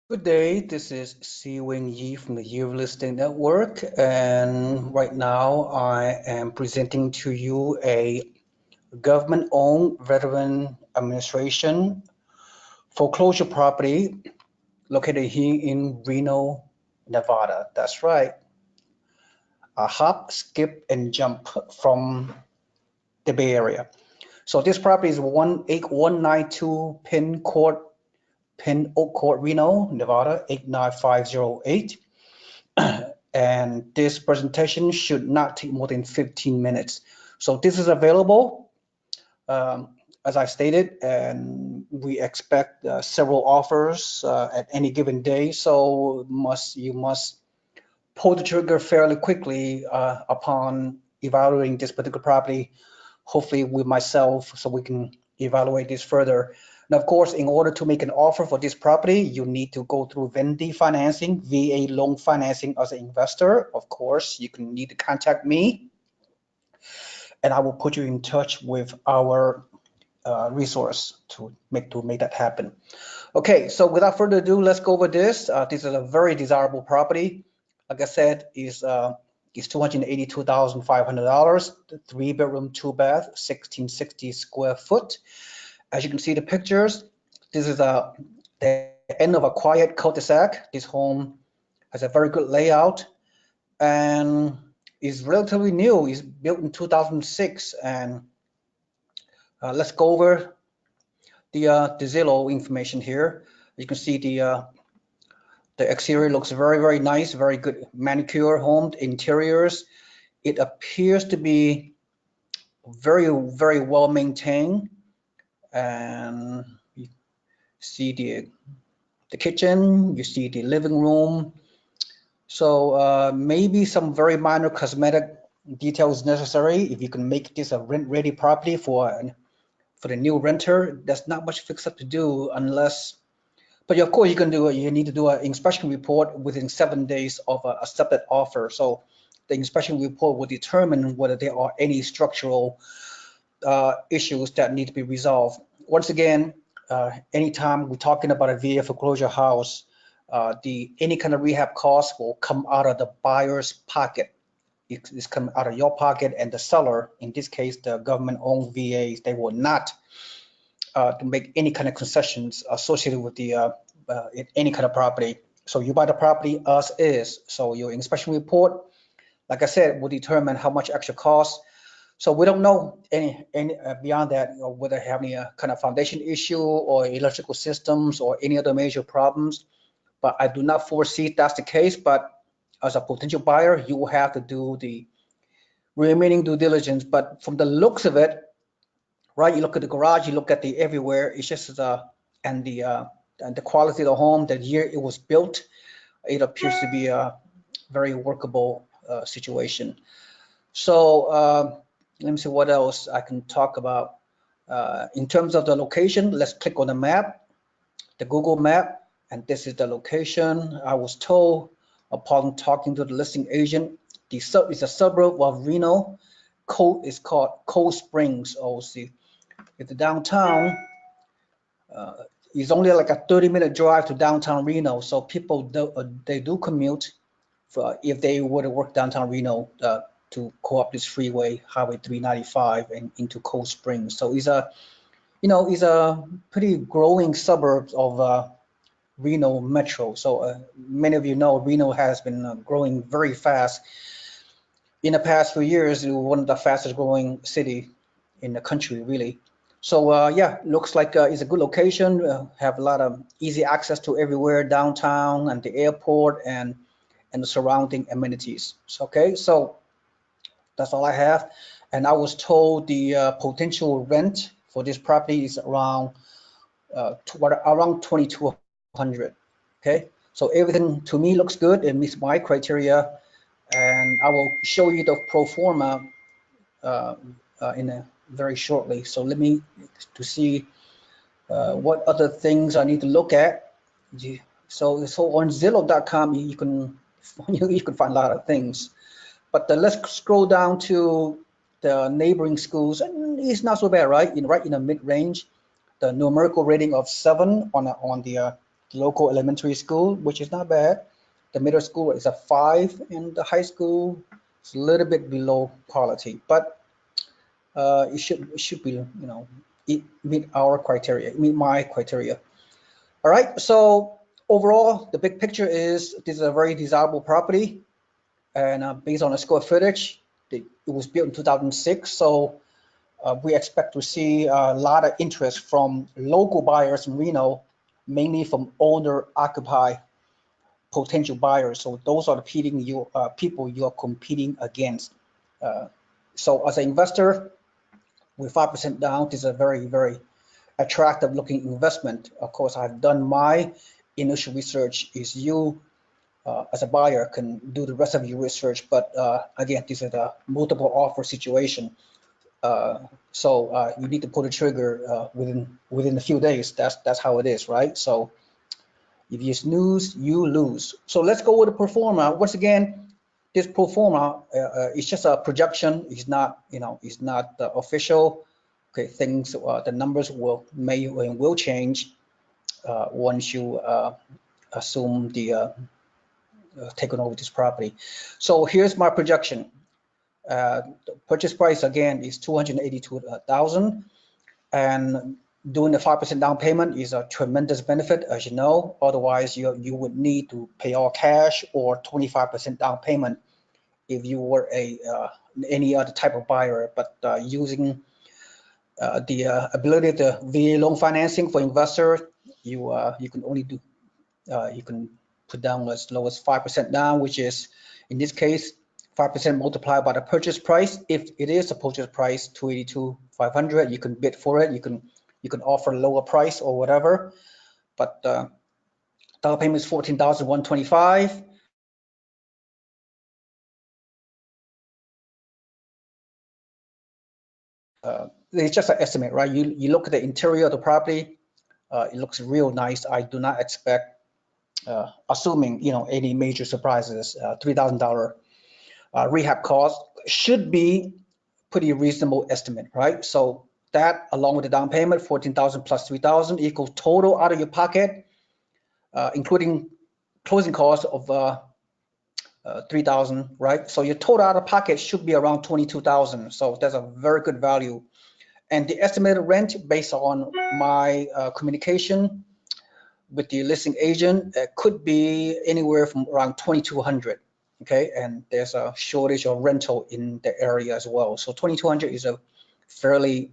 Good day, this is Seewing Yee from the Yee Real Estate Network, and right now I am presenting to you a government-owned veteran administration foreclosure property located here in Reno, Nevada. That's right, a hop, skip, and jump from the Bay Area. So this property is 18192 Pin Oak Court, Reno, Nevada 89508. And this presentation should not take more than 15 minutes. So this is available, as I stated, and we expect several offers at any given day. So you must pull the trigger fairly quickly upon evaluating this particular property, hopefully with myself, so we can evaluate this further. And of course, in order to make an offer for this property, you need to go through VA financing, VA loan financing as an investor. Of course, you can need to contact me, and I will put you in touch with our resource to make that happen. Okay, so without further ado, let's go over this. This is a very desirable property. Like I said, is $282,500, 3 bedroom, 2 bath, 1660 square foot. As you can see the pictures, this is the end of a quiet cul-de-sac. This home has a very good layout and is relatively new. It's built in 2006. And let's go over the Zillow information here. You can see the exterior looks very, very nice, very good manicure home. Interiors, it appears to be very, very well maintained. And you see the kitchen, you see the living room. So maybe some very minor cosmetic details necessary. If you can make this a rent-ready property for the new renter, there's not much fix up to do unless. But of course, you need to do an inspection report within 7 days of a accepted offer. So the inspection report will determine whether there are any structural issues that need to be resolved. Once again, anytime we're talking about a VA foreclosure house, any kind of rehab cost will come out of the buyer's pocket. It's coming out of your pocket, and the seller, in this case, the government-owned VAs, they will not to make any kind of concessions associated with any kind of property. So you buy the property as is. So your inspection report, like I said, will determine how much extra cost. So we don't know any beyond that, whether they have any kind of foundation issue or electrical systems or any other major problems. But I do not foresee that's the case. But as a potential buyer, you will have to do the remaining due diligence. But from the looks of it, right? You look at the garage, you look at the everywhere. It's just and the quality of the home, the year it was built, it appears to be a very workable situation. So let me see what else I can talk about. In terms of the location, let's click on the map, the Google map, and this is the location. I was told upon talking to the listing agent, it's a suburb of Reno. Is called Cold Springs, OC. If the downtown is only like a 30-minute drive to downtown Reno, so people they do commute if they were to work downtown Reno to go up this freeway, Highway 395, and into Cold Springs. So it's a pretty growing suburb of Reno Metro. So many of you know Reno has been growing very fast. In the past few years, it was one of the fastest growing city in the country, really. So yeah, looks like it's a good location. Have a lot of easy access to everywhere, downtown and the airport and the surrounding amenities. So, okay, so that's all I have. And I was told the potential rent for this property is around 2,200. Okay, so everything to me looks good. It meets my criteria, and I will show you the pro forma very shortly. So let me to see what other things I need to look at. So on Zillow.com you can find a lot of things. But let's scroll down to the neighboring schools, and it's not so bad, right? Right in the mid-range. The numerical rating of 7 on the the local elementary school, which is not bad. The middle school is a 5, and the high school is a little bit below quality, but it should be, it meet our criteria, meet my criteria. All right, so overall, the big picture is this is a very desirable property, and based on the square footage, it was built in 2006, so we expect to see a lot of interest from local buyers in Reno, mainly from owner-occupied potential buyers. So those are the people you are competing against. Uh, so as an investor, with 5% down, this is a very, very attractive looking investment. Of course, I've done my initial research. Is you as a buyer can do the rest of your research. But again, this is a multiple offer situation. So you need to pull the trigger within a few days. That's how it is, right? So if you snooze, you lose. So let's go with the pro forma. Once again, this pro forma is just a projection. It's not official. Okay, the numbers will change once you assume the taking over this property. So here's my projection. The purchase price again is 282,000, and doing the 5% down payment is a tremendous benefit, as you know. Otherwise, you would need to pay all cash or 25% down payment if you were any other type of buyer. But using the ability to VA loan financing for investors, you can only do you can put down as low as 5% down, which is in this case 5% multiplied by the purchase price. If it is a purchase price 282,500, you can bid for it. You can offer a lower price or whatever. But down payment is 14,125. It's just an estimate, right? You look at the interior of the property. It looks real nice. I do not expect, assuming any major surprises, $3,000 rehab cost should be pretty reasonable estimate, right? So that along with the down payment, 14,000 plus 3,000 equals total out of your pocket, including closing costs of 3,000, right? So your total out of pocket should be around 22,000. So that's a very good value. And the estimated rent based on my communication with the listing agent, it could be anywhere from around 2,200. Okay, and there's a shortage of rental in the area as well. So 2,200 is a fairly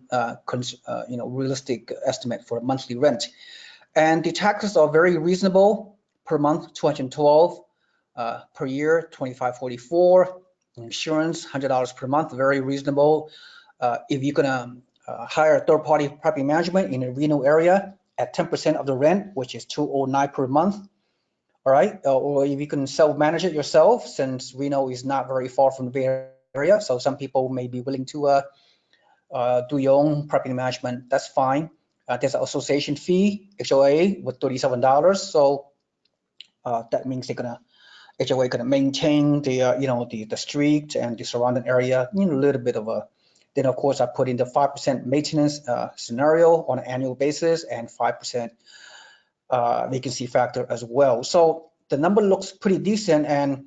realistic estimate for a monthly rent. And the taxes are very reasonable per month, 212, per year, 2544. Insurance, $100 per month, very reasonable. If you're gonna hire a third-party property management in the Reno area at 10% of the rent, which is 209 per month, all right, or if you can self-manage it yourself, since Reno is not very far from the Bay Area, so some people may be willing to do your own property management. That's fine. There's an association fee, HOA, with $37. So that means HOA gonna maintain the street and the surrounding area, a little bit of a. Then of course I put in the 5% maintenance scenario on an annual basis and 5% vacancy factor as well. So the number looks pretty decent, and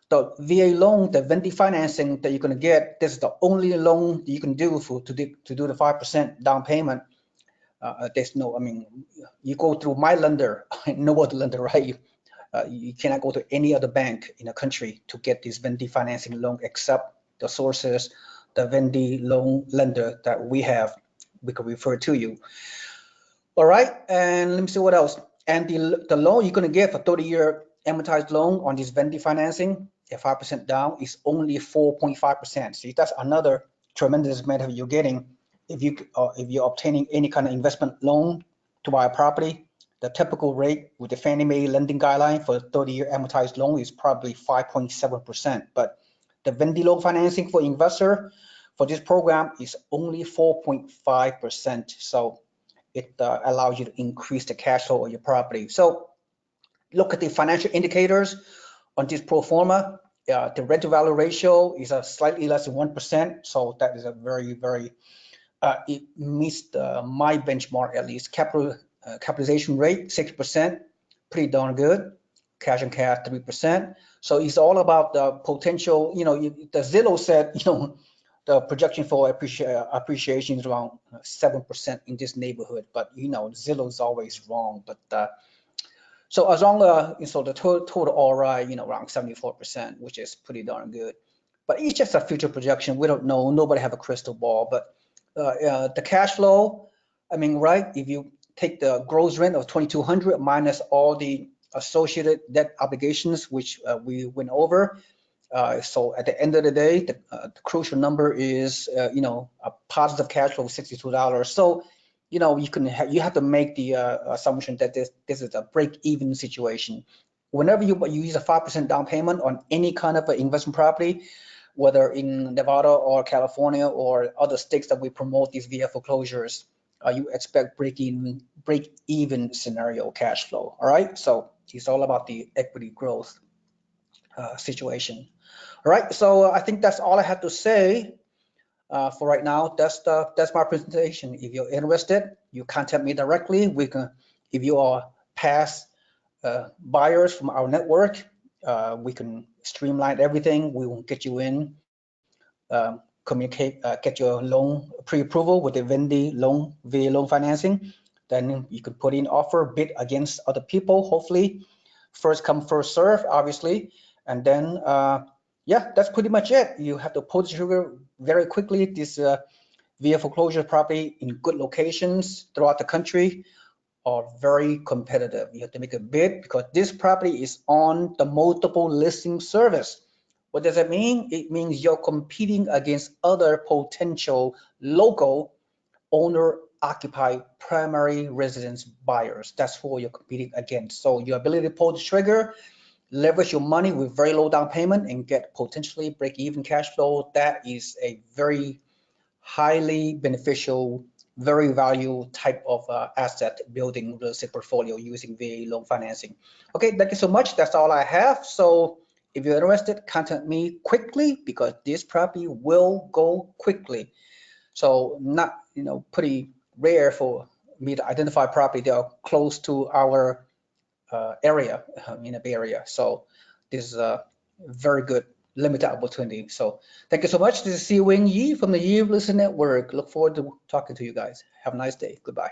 the VA loan, the vending financing that you're going to get, this is the only loan you can do to do the 5% down payment. There's no, I mean, you go through my lender, no other lender, right? You cannot go to any other bank in the country to get this vending financing loan except the sources, the vending loan lender that we have. We can refer to you. All right, and let me see what else. And the loan you're going to get for 30-year amortized loan on this vending financing at 5% down is only 4.5%. See, that's another tremendous benefit you're getting if you're obtaining any kind of investment loan to buy a property. The typical rate with the Fannie Mae lending guideline for 30-year amortized loan is probably 5.7%, but the vending loan financing for investor for this program is only 4.5%. So it allows you to increase the cash flow of your property. So look at the financial indicators on this pro forma. The rent to value ratio is slightly less than 1%. So that is a very, very, it meets my benchmark at least. Capitalization rate, 6%. pretty darn good. Cash and cash 3%. So it's all about the potential. The Zillow said, the projection for appreciation is around 7% in this neighborhood. But Zillow is always wrong. But so as long as the total ROI, around 74%, which is pretty darn good. But it's just a future projection. We don't know. Nobody have a crystal ball. But the cash flow, right? If you take the gross rent of 2,200 minus all the associated debt obligations, which we went over. So at the end of the day, the crucial number is, a positive cash flow of $62. So, you have to make the assumption that this is a break-even situation. Whenever you use a 5% down payment on any kind of investment property, whether in Nevada or California or other states that we promote these VA foreclosures, you expect break-even scenario cash flow. All right, so it's all about the equity growth situation. All right, so I think that's all I have to say for right now. That's my presentation. If you're interested, you contact me directly. If you are past buyers from our network, we can streamline everything. We will get you in, communicate, get your loan pre-approval with the VA loan financing. Then you can put in offer, bid against other people, hopefully. First come, first serve, obviously. And then, yeah, that's pretty much it. You have to pull the trigger very quickly. This VA foreclosure property in good locations throughout the country are very competitive. You have to make a bid because this property is on the multiple listing service. What does that mean? It means you're competing against other potential local owner-occupied primary residence buyers. That's who you're competing against. So your ability to pull the trigger, leverage your money with very low down payment and get potentially break-even cash flow, that is a very highly beneficial, very valuable type of asset building real estate portfolio using VA loan financing. Okay, thank you so much. That's all I have. So if you're interested, contact me quickly because this property will go quickly. So not, pretty rare for me to identify property that are close to our area in the Bay Area. So this is a very good limited opportunity. So thank you so much. This is Seewing Yee from the Yee Real Estate Network. Look forward to talking to you guys. Have a nice day. Goodbye.